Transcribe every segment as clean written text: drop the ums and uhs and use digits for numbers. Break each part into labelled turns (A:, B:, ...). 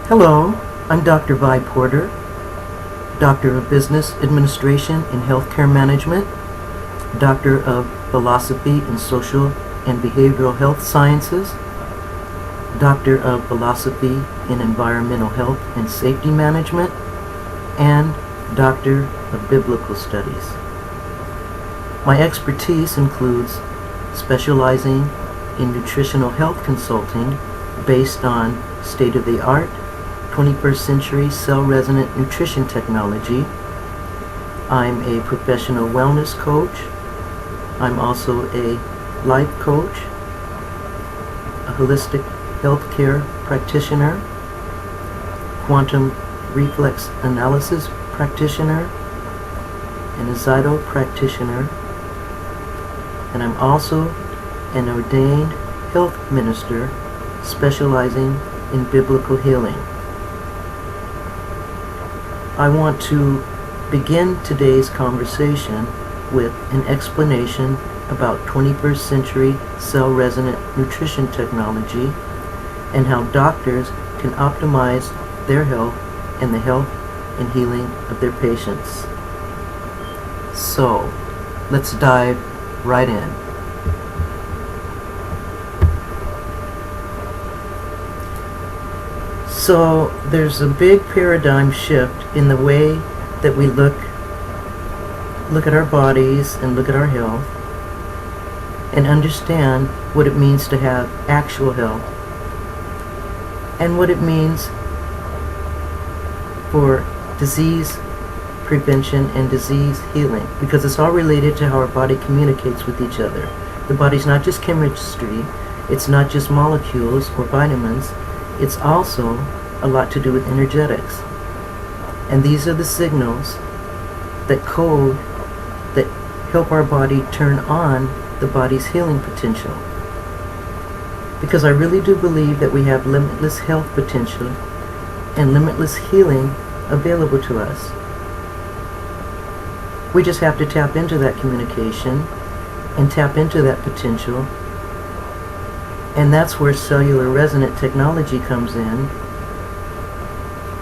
A: Hello, I'm Dr. Vi Porter, Doctor of Business Administration and Healthcare Management, Doctor of Philosophy in Social and Behavioral Health Sciences, Doctor of Philosophy in Environmental Health and Safety Management, and Doctor of Biblical Studies. My expertise includes specializing in nutritional health consulting based on state-of-the-art 21st century cell-resonant nutrition technology. I'm a professional wellness coach. I'm also a life coach, a holistic healthcare practitioner, quantum reflex analysis practitioner, and a Zyto practitioner. And I'm also an ordained health minister specializing in biblical healing. I want to begin today's conversation with an explanation about 21st century cell-resonant nutrition technology and how doctors can optimize their health and the health and healing of their patients. So, let's dive right in. So there's a big paradigm shift in the way that we look at our bodies and look at our health and understand what it means to have actual health and what it means for disease prevention and disease healing, because it's all related to how our body communicates with each other. The body's not just chemistry, it's not just molecules or vitamins, it's also a lot to do with energetics. And these are the signals that code, that help our body turn on the body's healing potential. Because I really do believe that we have limitless health potential and limitless healing available to us. We just have to tap into that communication and tap into that potential. And that's where cellular resonant technology comes in,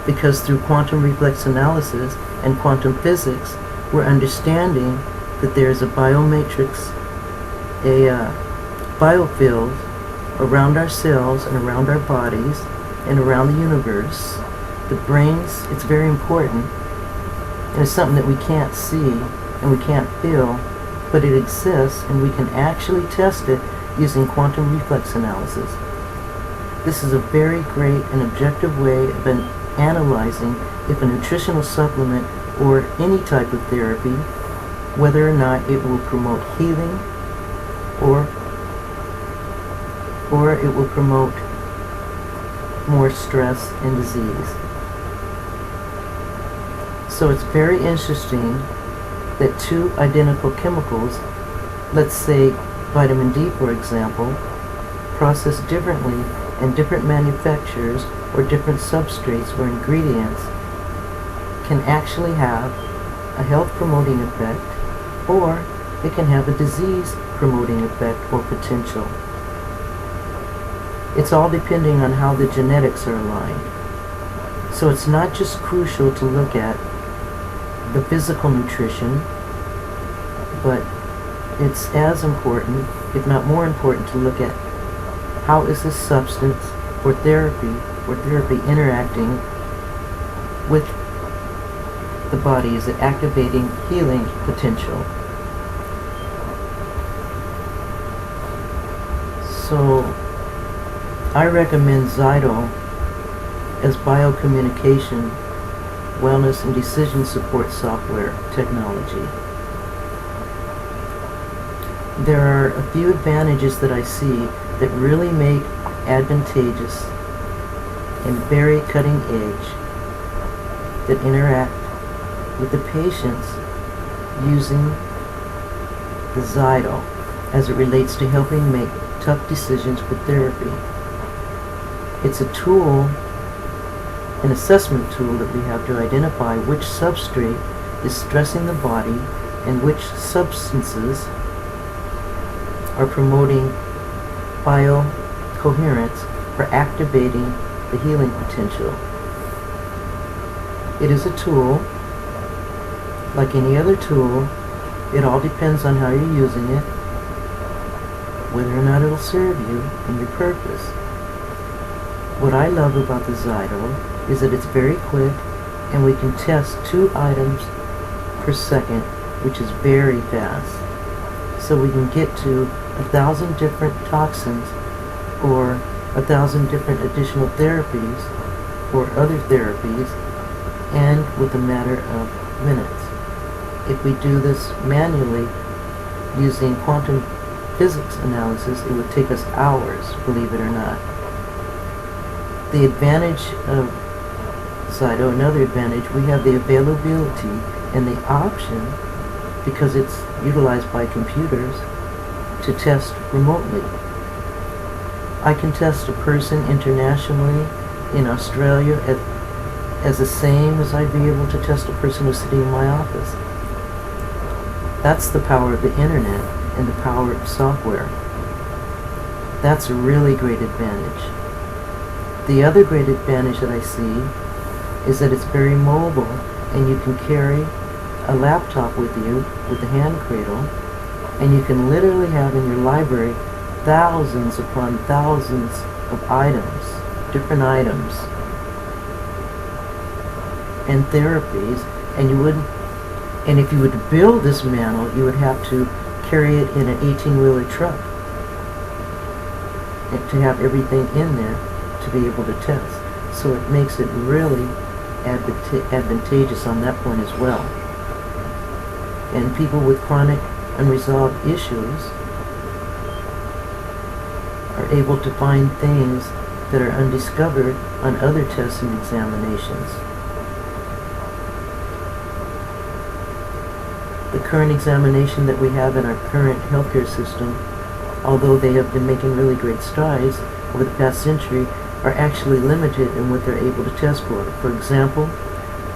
A: because through quantum reflex analysis and quantum physics, we're understanding that there's a biomatrix, a biofield around our cells and around our bodies and around the universe that brings, it's very important, and it's something that we can't see and we can't feel, but it exists and we can actually test it using quantum reflex analysis. This is a very great and objective way of analyzing if a nutritional supplement or any type of therapy, whether or not it will promote healing or it will promote more stress and disease. So it's very interesting that two identical chemicals, let's say vitamin D for example, processed differently in different manufacturers or different substrates or ingredients, can actually have a health promoting effect, or it can have a disease promoting effect or potential. It's all depending on how the genetics are aligned. So it's not just crucial to look at the physical nutrition, but it's as important, if not more important, to look at how is this substance or therapy interacting with the body. Is it activating healing potential? So I recommend Zyto as biocommunication, wellness, and decision support software technology. There are a few advantages that I see that really make advantageous and very cutting edge that interact with the patients using the Zyto as it relates to helping make tough decisions with therapy. It's a tool, an assessment tool that we have to identify which substrate is stressing the body and which substances are promoting biocoherence for activating the healing potential. It is a tool. Like any other tool, it all depends on how you're using it, whether or not it'll serve you and your purpose. What I love about the Zyto is that it's very quick, and we can test 2 items per second, which is very fast. So we can get to 1,000 different toxins or 1,000 different additional therapies or other therapies, and with a matter of minutes. If we do this manually using quantum physics analysis, it would take us hours, believe it or not. The advantage of Zyto, another advantage, we have the availability and the option, because it's utilized by computers, to test remotely. I can test a person internationally in Australia as the same as I'd be able to test a person who's sitting in my office. That's the power of the internet and the power of software. That's a really great advantage. The other great advantage that I see is that it's very mobile, and you can carry a laptop with you with a hand cradle, and you can literally have in your library thousands upon thousands of items, different items and therapies, and if you would build this mantle, you would have to carry it in an 18-wheeler truck and to have everything in there to be able to test. So it makes it really advantageous on that point as well. And people with chronic unresolved issues are able to find things that are undiscovered on other tests and examinations. The current examination that we have in our current healthcare system, although they have been making really great strides over the past century, are actually limited in what they're able to test for. For example,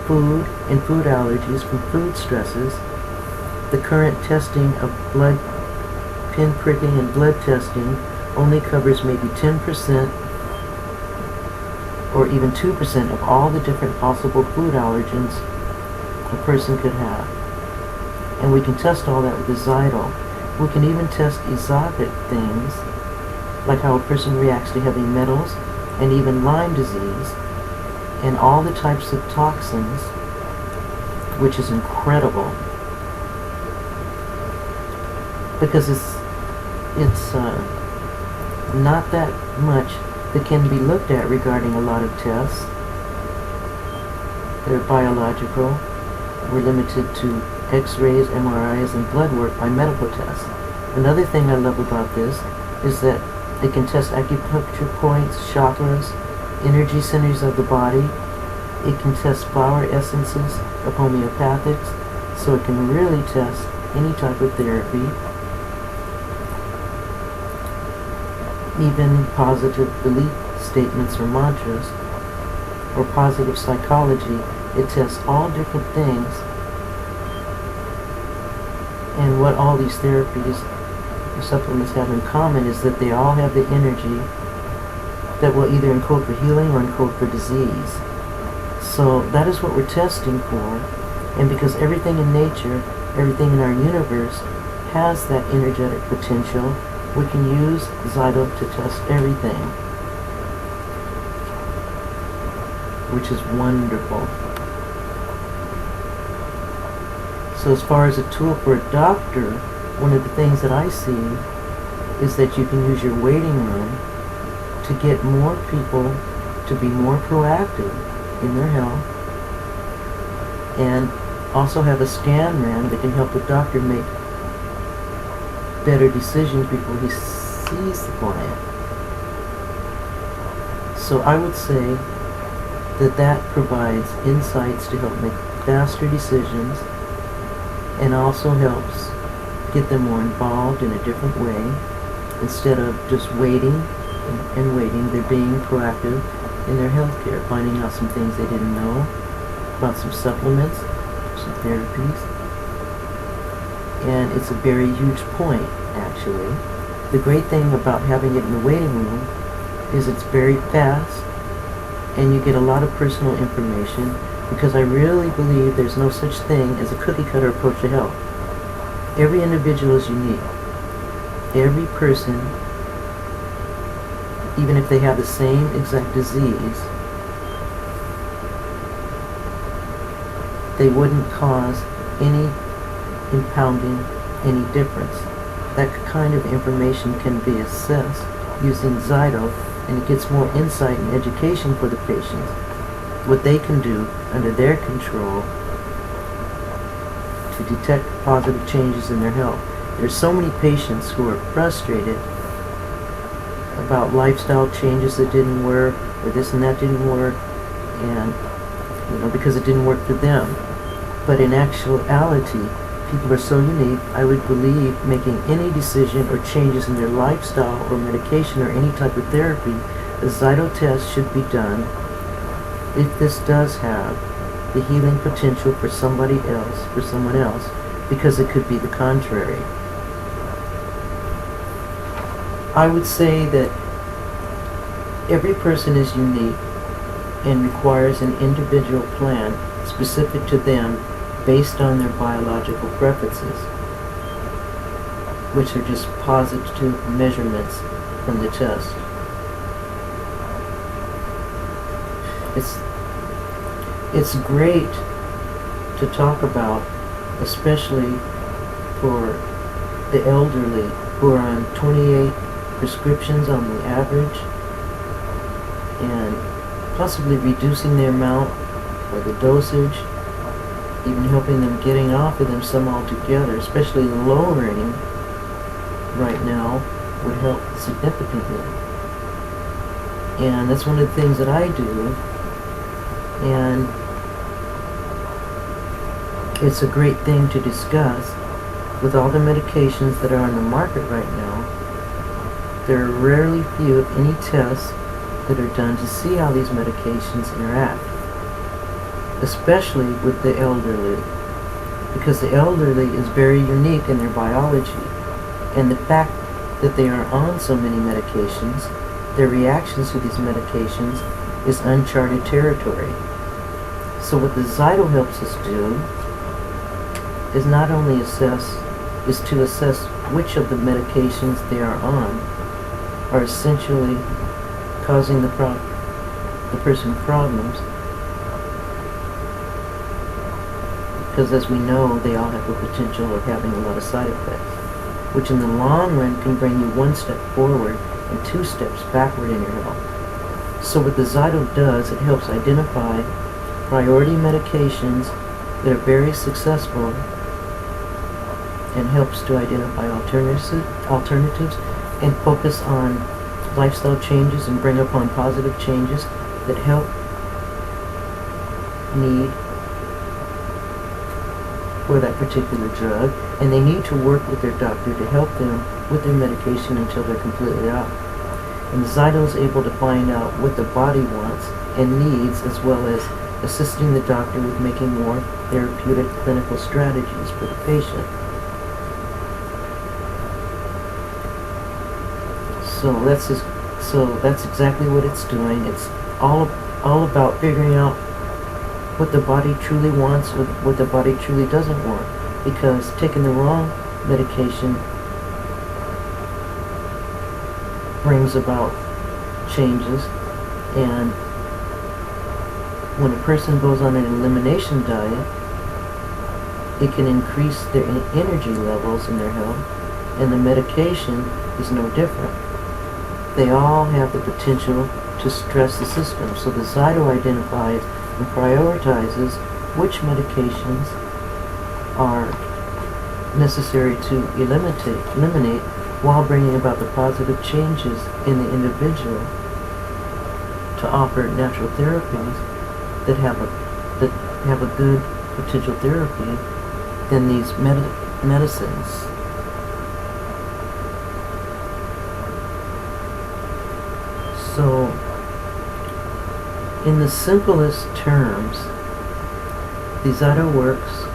A: food and food allergies from food stresses. The current testing of blood pinpricking and blood testing only covers maybe 10% or even 2% of all the different possible food allergens a person could have. And we can test all that with the Zyto. We can even test exotic things, like how a person reacts to heavy metals, and even Lyme disease, and all the types of toxins, which is incredible. Because it's not that much that can be looked at regarding a lot of tests. They're biological. We're limited to X-rays, MRIs, and blood work by medical tests. Another thing I love about this is that they can test acupuncture points, chakras, energy centers of the body. It can test flower essences of homeopathics, so it can really test any type of therapy. Even positive belief statements or mantras, or positive psychology. It tests all different things. And what all these therapies or supplements have in common is that they all have the energy that will either encode for healing or encode for disease. So that is what we're testing for. And because everything in nature, everything in our universe has that energetic potential, we can use Zyto to test everything, which is wonderful. So as far as a tool for a doctor, one of the things that I see is that you can use your waiting room to get more people to be more proactive in their health, and also have a scan ran that can help the doctor make better decisions before he sees the client. So I would say that that provides insights to help make faster decisions, and also helps get them more involved in a different way. Instead of just waiting and waiting, they're being proactive in their health care, finding out some things they didn't know about some supplements, some therapies. And it's a very huge point, actually. The great thing about having it in the waiting room is it's very fast, and you get a lot of personal information, because I really believe there's no such thing as a cookie-cutter approach to health. Every individual is unique. Every person, even if they have the same exact disease, they wouldn't cause any impounding, any difference. That kind of information can be assessed using Zyto, and it gets more insight and education for the patients, what they can do under their control to detect positive changes in their health. There's so many patients who are frustrated about lifestyle changes that didn't work, or this and that didn't work, and because it didn't work for them. But in actuality, people are so unique. I would believe making any decision or changes in their lifestyle or medication or any type of therapy, a Zyto test should be done if this does have the healing potential for someone else, because it could be the contrary. I would say that every person is unique and requires an individual plan specific to them based on their biological preferences, which are just positive measurements from the test. It's great to talk about, especially for the elderly who are on 28 prescriptions on the average, and possibly reducing the amount or the dosage, even helping them getting off of them some altogether, especially lowering right now would help significantly. And that's one of the things that I do, and it's a great thing to discuss. With all the medications that are on the market right now, there are rarely few, if any, tests that are done to see how these medications interact, especially with the elderly, because the elderly is very unique in their biology, and the fact that they are on so many medications, their reactions to these medications is uncharted territory. So what the Zyto helps us do is not only to assess which of the medications they are on are essentially causing the person problems, because as we know, they all have the potential of having a lot of side effects, which in the long run can bring you one step forward and 2 steps backward in your health. So what the Zyto does, it helps identify priority medications that are very successful, and helps to identify alternatives and focus on lifestyle changes and bring upon positive changes that help need for that particular drug, and they need to work with their doctor to help them with their medication until they're completely off. And Zyto is able to find out what the body wants and needs, as well as assisting the doctor with making more therapeutic clinical strategies for the patient. So that's exactly what it's doing. It's all about figuring out what the body truly wants or what the body truly doesn't want, because taking the wrong medication brings about changes, and when a person goes on an elimination diet, it can increase their energy levels in their health, and the medication is no different. They all have the potential to stress the system. So the Zyto identifies and prioritizes which medications are necessary to eliminate while bringing about the positive changes in the individual, to offer natural therapies that have a good potential therapy than these medicines. So, in the simplest terms, the Zyto works.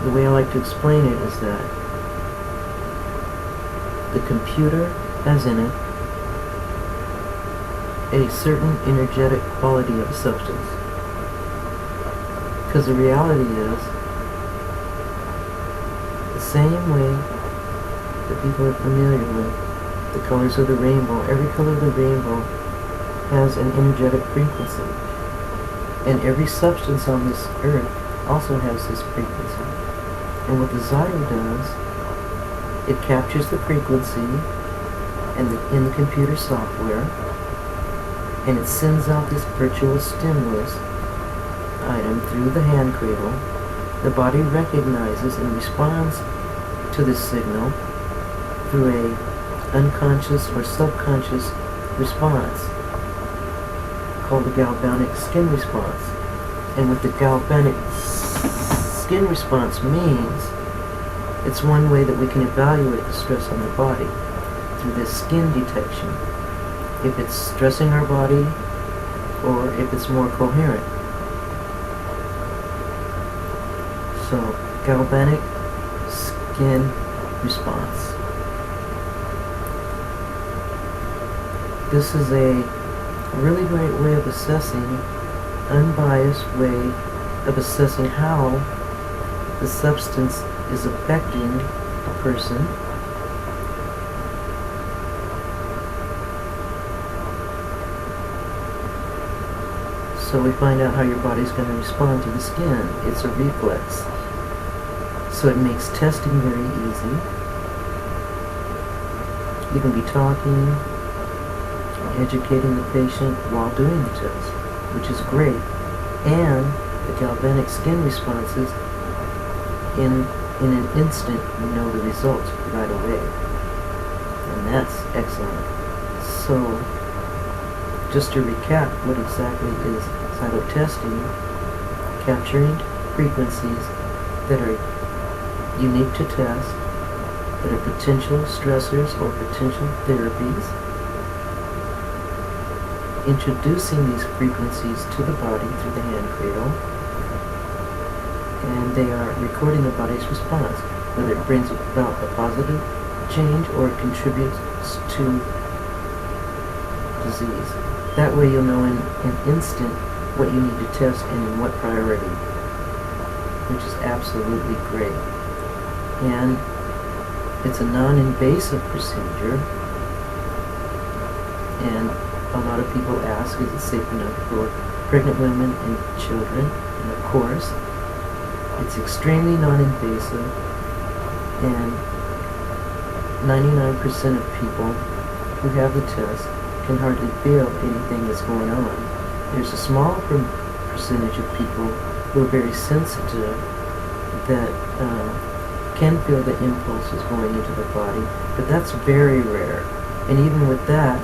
A: The way I like to explain it is that the computer has in it a certain energetic quality of a substance. Because the reality is, the same way that people are familiar with the colors of the rainbow, every color of the rainbow has an energetic frequency. And every substance on this earth also has this frequency. And what the Zyto does, it captures the frequency in the computer software, and it sends out this virtual stimulus item through the hand cradle. The body recognizes and responds to this signal through a unconscious or subconscious response called the galvanic skin response. And what the galvanic skin response means, it's one way that we can evaluate the stress on the body through this skin detection, if it's stressing our body or if it's more coherent. So, galvanic skin response. This is a really great way of assessing, unbiased way of assessing how the substance is affecting a person. So we find out how your body's going to respond to the skin. It's a reflex. So it makes testing very easy. You can be talking, educating the patient while doing the test, which is great. And the galvanic skin responses, in an instant, you know the results right away. And that's excellent. So, just to recap, what exactly is Zyto testing? Capturing frequencies that are unique to test, that are potential stressors or potential therapies, introducing these frequencies to the body through the hand cradle, and they are recording the body's response, whether it brings about a positive change or it contributes to disease. That way you'll know in an instant what you need to test and in what priority, which is absolutely great. And it's a non-invasive procedure, and a lot of people ask, is it safe enough for pregnant women and children? And of course, it's extremely non-invasive, and 99% of people who have the test can hardly feel anything that's going on. There's a small percentage of people who are very sensitive that can feel the impulses going into their body, but that's very rare. And even with that,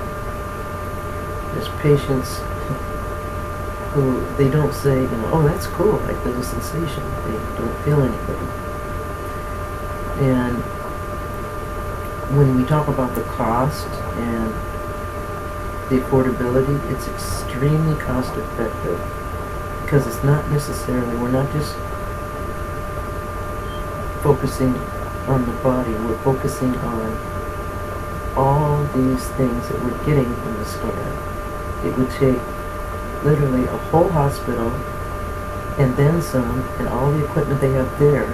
A: there's patients who they don't say, oh, that's cool, I feel the sensation. They don't feel anything. And when we talk about the cost and the affordability, it's extremely cost effective, because it's not necessarily, we're not just focusing on the body, we're focusing on all these things that we're getting from the scan. It would take literally a whole hospital and then some, and all the equipment they have there,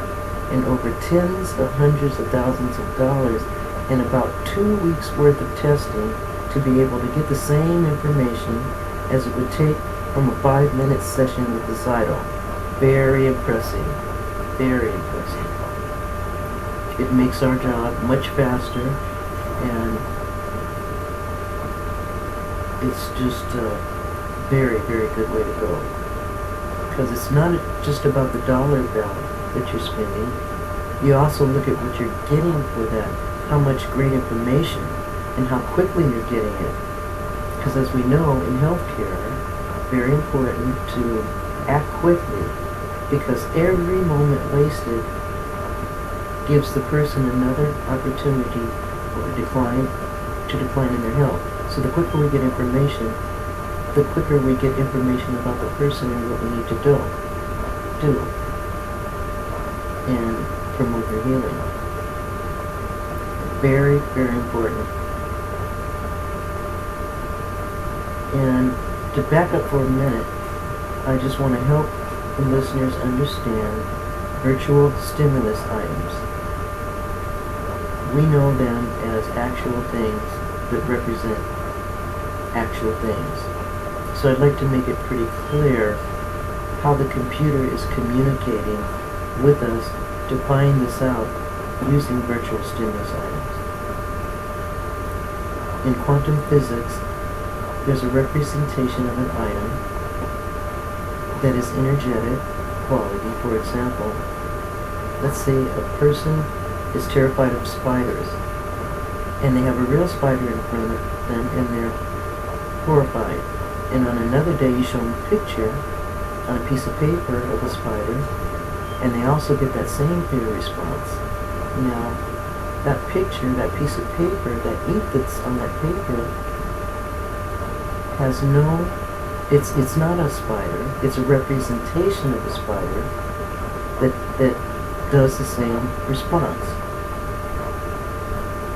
A: and over tens of hundreds of thousands of dollars, and about 2 weeks worth of testing to be able to get the same information as it would take from a 5-minute session with the Zyto. Very impressive. Very impressive. It makes our job much faster, and it's just a very, very good way to go. Because it's not just about the dollar value that you're spending. You also look at what you're getting for that, how much great information, and how quickly you're getting it. Because as we know, in healthcare, very important to act quickly, because every moment wasted gives the person another opportunity or decline in their health. So the quicker we get information, the quicker we get information about the person and what we need to do and promote their healing. Very, very important. And to back up for a minute, I just want to help the listeners understand virtual stimulus items. We know them as actual things that represent actual things. So I'd like to make it pretty clear how the computer is communicating with us to find this out using virtual stimulus items. In quantum physics, there's a representation of an item that is energetic quality. For example, let's say a person is terrified of spiders, and they have a real spider in front of them, and they're horrified. And on another day, you show them a picture on a piece of paper of a spider, and they also get that same fear response. Now, that picture, that piece of paper, that ink that's on that paper has no, it's not a spider, it's a representation of a spider that does the same response.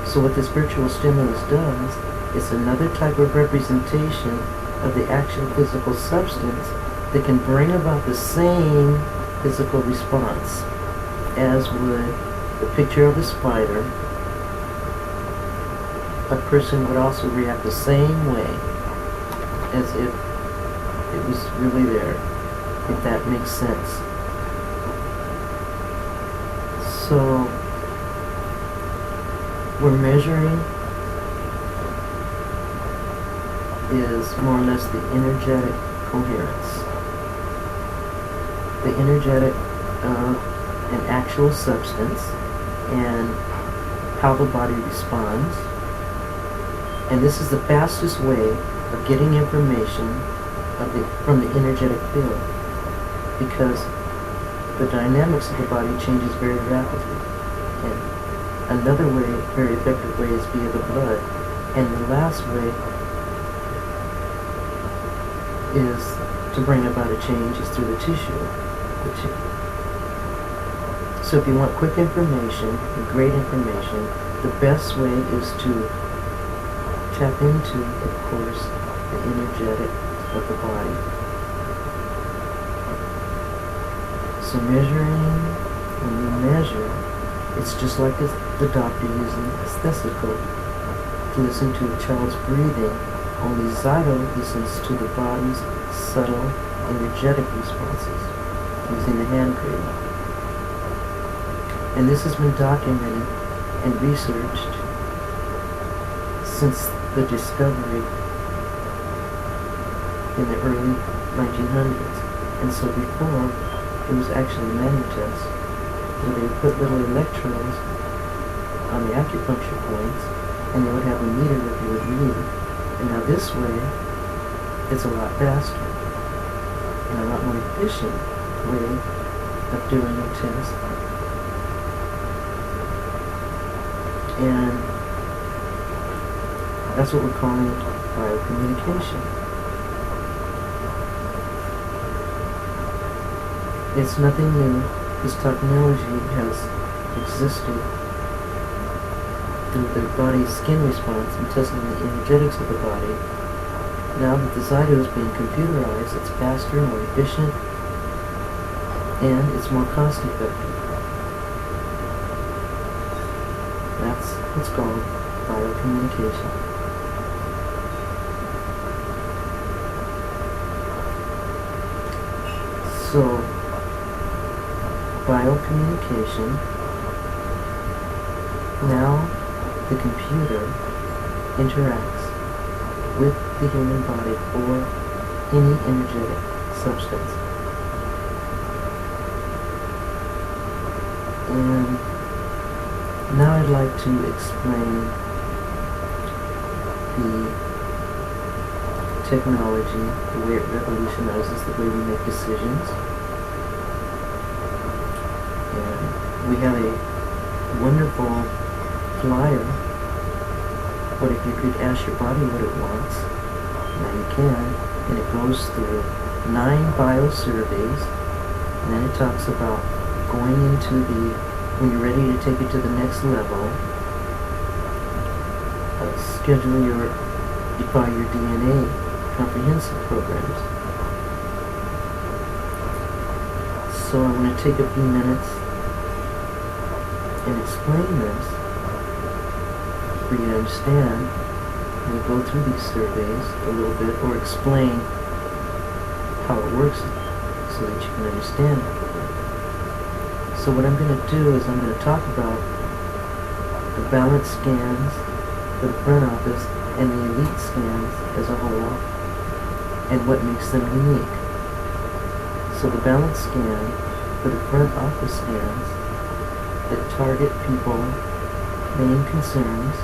A: So what this virtual stimulus does, it's another type of representation of the actual physical substance that can bring about the same physical response as would the picture of a spider. A person would also react the same way as if it was really there, if that makes sense. So we're measuring is more or less the energetic coherence. The energetic of an actual substance and how the body responds. And this is the fastest way of getting information from the energetic field, because the dynamics of the body changes very rapidly. And another way, very effective way, is via the blood. And the last way is to bring about a change is through the tissue. So if you want quick information and great information, the best way is to tap into, of course, the energetic of the body. So measuring, when you measure, it's just like the doctor using a stethoscope to listen to a child's breathing. Only Zyto listens to the body's subtle, energetic responses using the hand cradle. And this has been documented and researched since the discovery in the early 1900s. And so before, it was actually manual tests where they would put little electrodes on the acupuncture points, and they would have a meter that they would read. And now this way, it's a lot faster and a lot more efficient way of doing a test. And that's what we're calling biocommunication. It's nothing new. This technology has existed through the body's skin response and testing the energetics of the body. Now that the Zyto is being computerized, it's faster, more efficient, and it's more cost effective. That's what's called biocommunication. So, biocommunication, now the computer interacts with the human body or any energetic substance. And now I'd like to explain the technology, the way it revolutionizes the way we make decisions. And we have a wonderful flyer. What if you could ask your body what it wants? Now you can, and it goes through 9 bio surveys, and then it talks about going into when you're ready to take it to the next level, defy your DNA comprehensive programs. So I'm going to take a few minutes and explain this for you to understand, and go through these surveys a little bit, or explain how it works so that you can understand it. So what I'm going to do is I'm going to talk about the balance scans for the front office and the elite scans as a whole, and what makes them unique. So the balance scan for the front office scans that target people's main concerns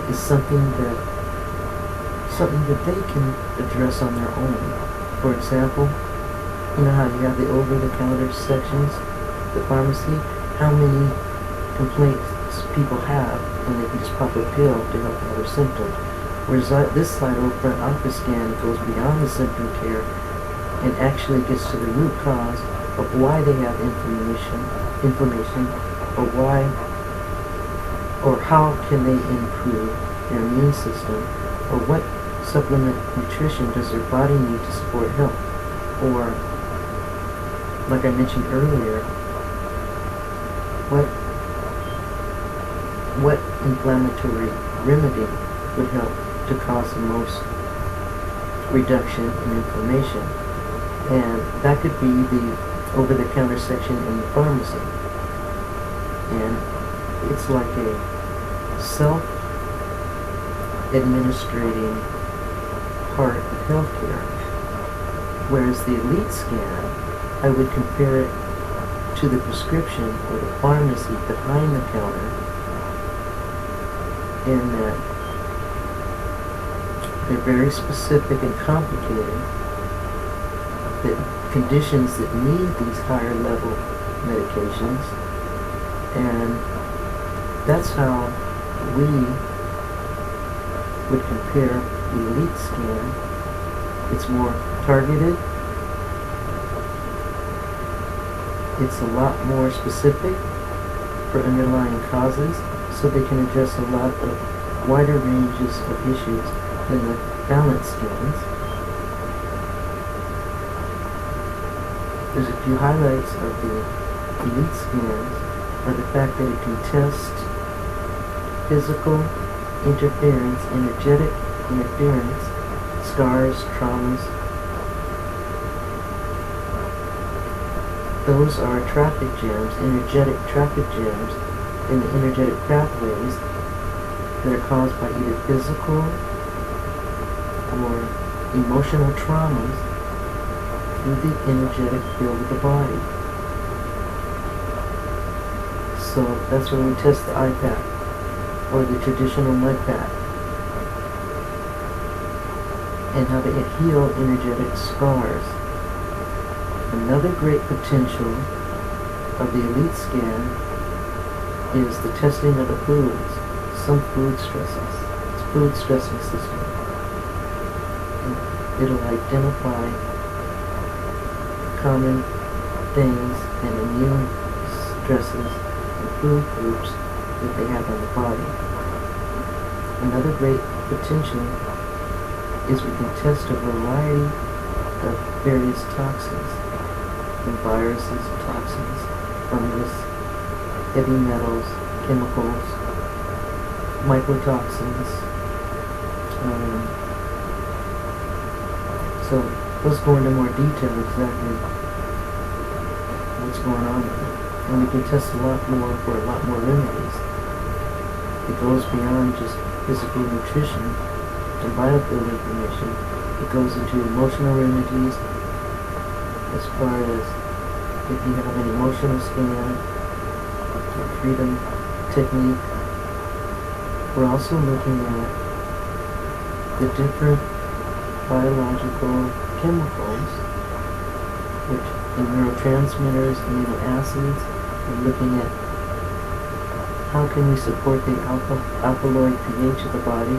A: is something that they can address on their own. For example, you know how you have the over-the-counter sections, the pharmacy, how many complaints people have, and they can just pop a pill to help with their symptoms. Whereas this Zyto front office scan goes beyond the symptom care and actually gets to the root cause of why they have inflammation, or why, or how can they improve their immune system, or what supplement nutrition does their body need to support health, or, like I mentioned earlier, what inflammatory remedy would help to cause the most reduction in inflammation. And that could be the over-the-counter section in the pharmacy. And it's like a self-administrating part of healthcare. Whereas the elite scan, I would compare it to the prescription or the pharmacy behind the counter, in that they're very specific and complicated, that conditions that need these higher level medications, and that's how we would compare the elite scan. It's more targeted, it's a lot more specific for underlying causes, so they can address a lot of wider ranges of issues than the balance scans. There's a few highlights of the elite scans are the fact that it can test physical interference, energetic interference, scars, traumas. Those are traffic jams, energetic traffic jams in the energetic pathways that are caused by either physical or emotional traumas through the energetic field of the body. So that's when we test the iPad or the traditional mud pad, and how to heal energetic scars. Another great potential of the elite scan is the testing of the foods, some food stresses. It's food stressing system. It'll identify common things and immune stresses and food groups that they have on the body. Another great potential is we can test a variety of various toxins, from viruses, toxins, fungus, heavy metals, chemicals, mycotoxins. So let's go into more detail exactly what's going on with it. And we can test a lot more for a lot more remedies. It goes beyond just physical nutrition and biofield information. It goes into emotional remedies, as far as if you have an emotional scan, or freedom technique. We're also looking at the different biological chemicals, which the neurotransmitters, amino acids. We're looking at how can we support the alkaloid pH of the body,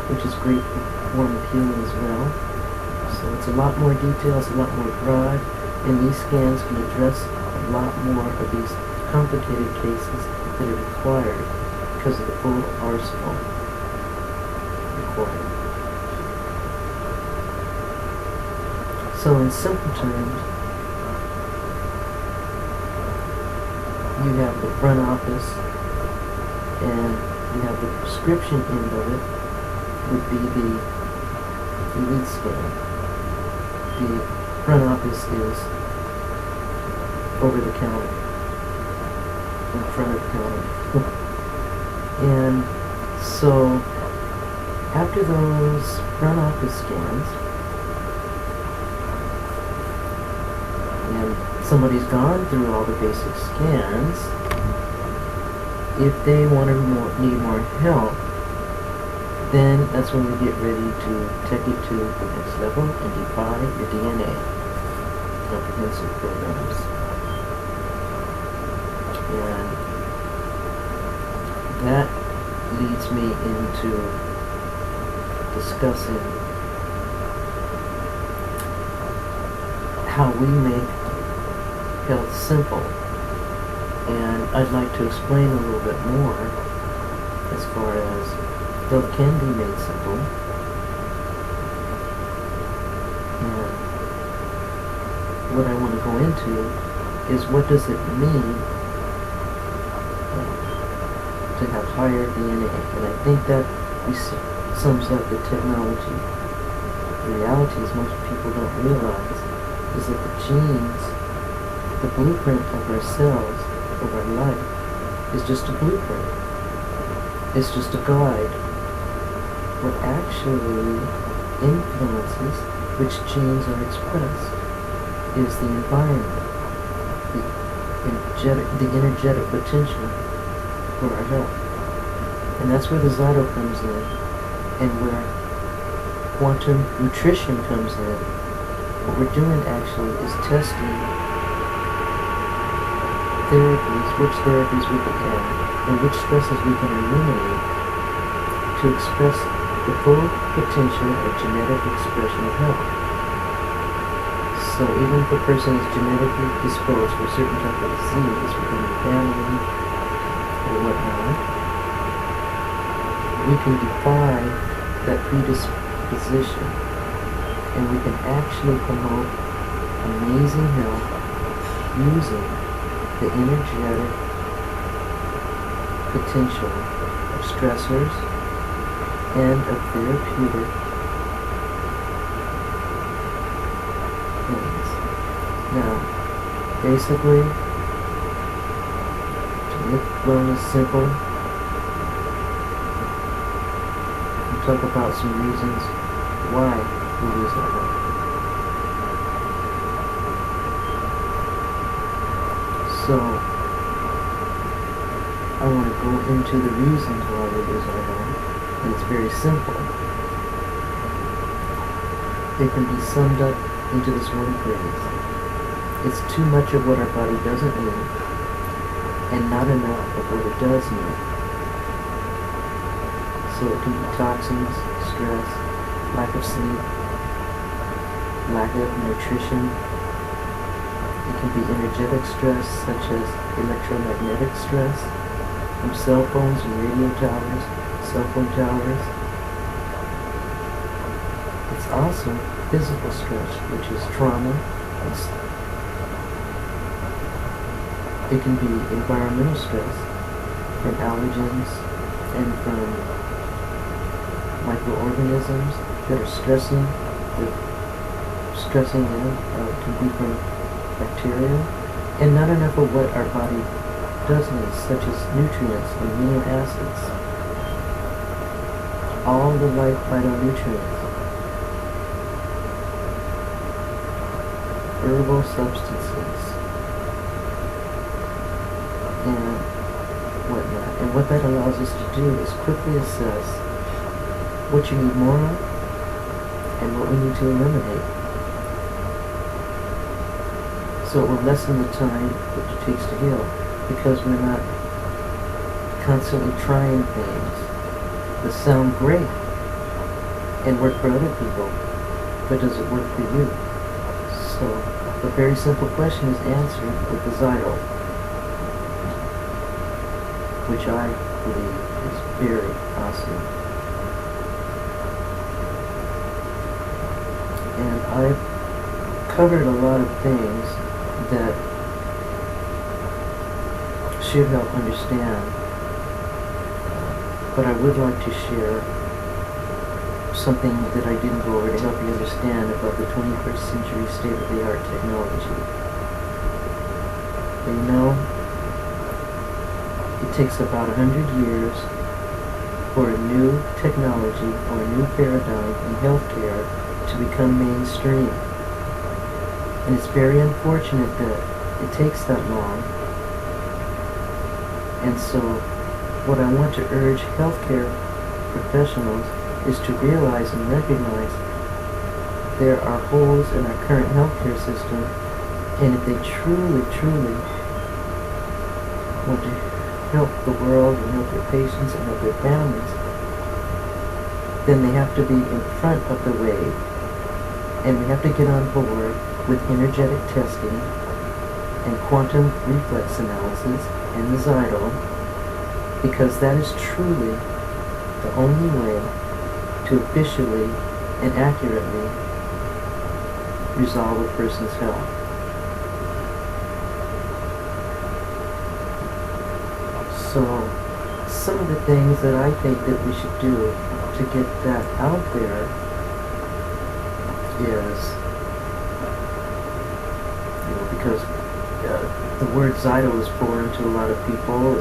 A: which is great form of healing as well. So it's a lot more details, a lot more broad, and these scans can address a lot more of these complicated cases that are required because of the full arsenal required. So in simple terms, you have the front office, and you have the prescription end of it would be the lead scan. The front office is over the counter, in front of the counter. And so after those front office scans, and somebody's gone through all the basic scans, if they need more help, then that's when we get ready to take it to the next level and define your DNA, comprehensive programs. And that leads me into discussing how we make health simple. And I'd like to explain a little bit more as far as health can be made simple. And what I want to go into is what does it mean to have higher DNA. And I think that sums up the technology. The reality is most people don't realize is that the genes, the blueprint of our cells, of our life, is just a blueprint. It's just a guide. What actually influences which genes are expressed is the environment, the energetic potential for our health. And that's where the Zyto comes in, and where quantum nutrition comes in. What we're doing actually is testing therapies, which therapies we can add, and which stresses we can eliminate to express the full potential of genetic expression of health. So even if a person is genetically disposed for a certain type of disease within the family or whatnot, we can defy that predisposition, and we can actually promote amazing health using the energetic potential of stressors and of therapeutic things. Now, basically, to make wellness simple, we'll talk about some reasons why we lose our health. So, I want to go into the reasons why we lose our health, and it's very simple. It can be summed up into this one phrase. It's too much of what our body doesn't need, and not enough of what it does need. So it can be toxins, stress, lack of sleep, lack of nutrition. It can be energetic stress, such as electromagnetic stress from cell phones and radio towers, cell phone towers. It's also physical stress, which is trauma. It can be environmental stress from allergens and from microorganisms that are stressing in. Can be from bacteria, and not enough of what our body does need, such as nutrients, amino acids, all the life vital nutrients, herbal substances, and whatnot. And what that allows us to do is quickly assess what you need more of and what we need to eliminate. So it will lessen the time that it takes to heal, because we're not constantly trying things that sound great and work for other people, but does it work for you? So the very simple question is answered with the Zyto, which I believe is very awesome. And I've covered a lot of things that should help understand, but I would like to share something that I didn't go over to help you understand about the 21st century state-of-the-art technology. And you know, it takes about 100 years for a new technology or a new paradigm in healthcare to become mainstream. And it's very unfortunate that it takes that long. And so, what I want to urge healthcare professionals is to realize and recognize there are holes in our current healthcare system, and if they truly, truly want to help the world and help their patients and help their families, then they have to be in front of the wave, and we have to get on board with energetic testing and quantum reflex analysis and the Zyto, because that is truly the only way to officially and accurately resolve a person's health. So, some of the things that I think that we should do to get that out there is, because the word Zyto is foreign to a lot of people.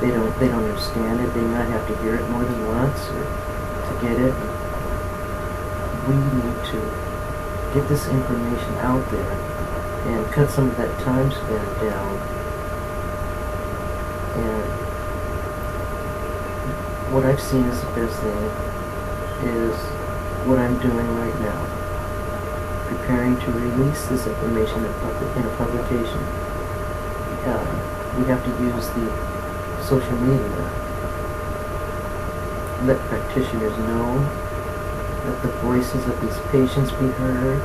A: They don't understand it. They might have to hear it more than once or to get it. We need to get this information out there and cut some of that time span down. And what I've seen as the best thing is what I'm doing right now, preparing to release this information in a publication. We have to use the social media, let practitioners know, let the voices of these patients be heard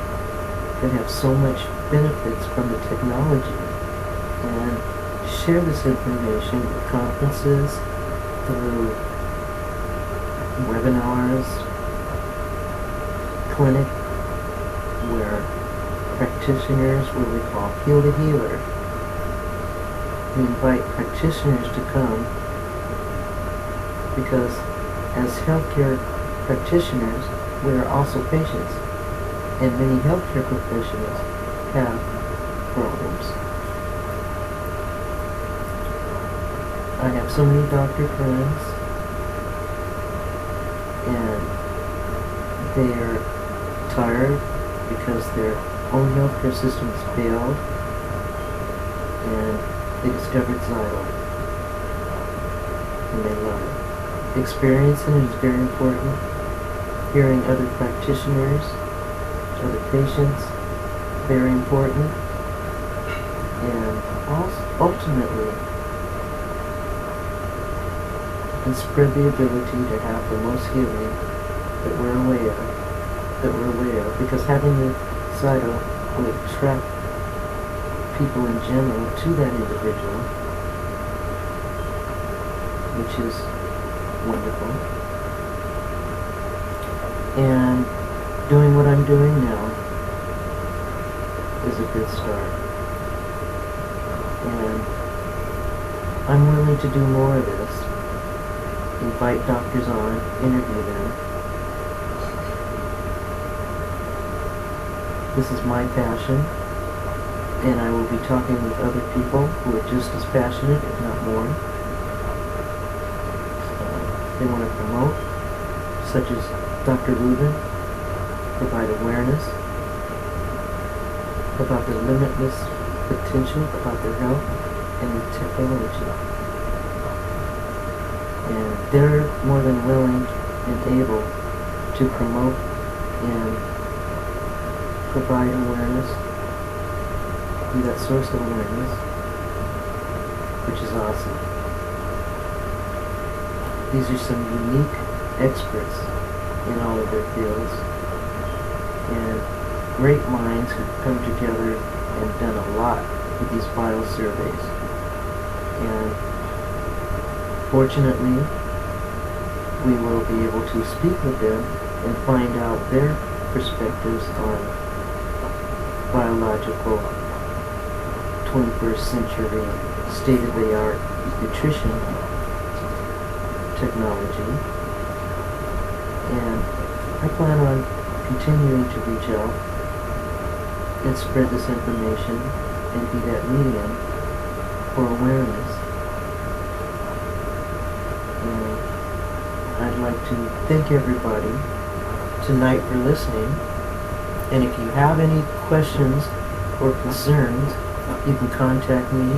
A: that have so much benefits from the technology, and share this information at conferences, through webinars, clinic, where practitioners, what we call Heal the Healer. We invite practitioners to come because as healthcare practitioners, we are also patients, and many healthcare professionals have problems. I have so many doctor friends, and they are tired because their own healthcare system has failed, and they discovered Zyto, and they love it. Experiencing it is very important. Hearing other practitioners, other patients, very important. And also, ultimately, you can spread the ability to have the most healing that we're aware of, because having the Zyto will attract people in general to that individual, which is wonderful. And doing what I'm doing now is a good start. And I'm willing to do more of this. Invite doctors on, interview them. This is my passion, and I will be talking with other people who are just as passionate, if not more. They want to promote, such as Dr. Rubin, provide awareness about the limitless potential about their health and the technology. And they're more than willing and able to promote and provide awareness, be that source of awareness, which is awesome. These are some unique experts in all of their fields, and great minds who've come together and done a lot with these bio surveys. And fortunately, we will be able to speak with them and find out their perspectives on biological 21st century state-of-the-art nutrition technology, and I plan on continuing to reach out and spread this information and be that medium for awareness. And I'd like to thank everybody tonight for listening, and if you have any questions or concerns, you can contact me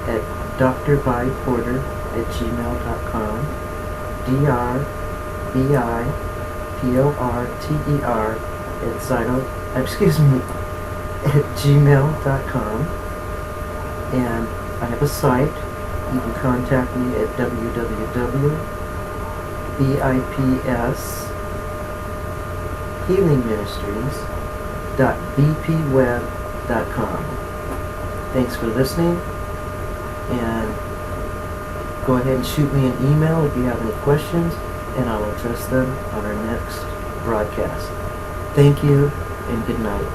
A: at drbiporter@gmail.com, drbiporter at Zyto, at gmail.com, and I have a site. You can contact me at www.bipshealingministries.bpweb.com. Thanks for listening, and go ahead and shoot me an email if you have any questions, and I'll address them on our next broadcast. Thank you, and good night.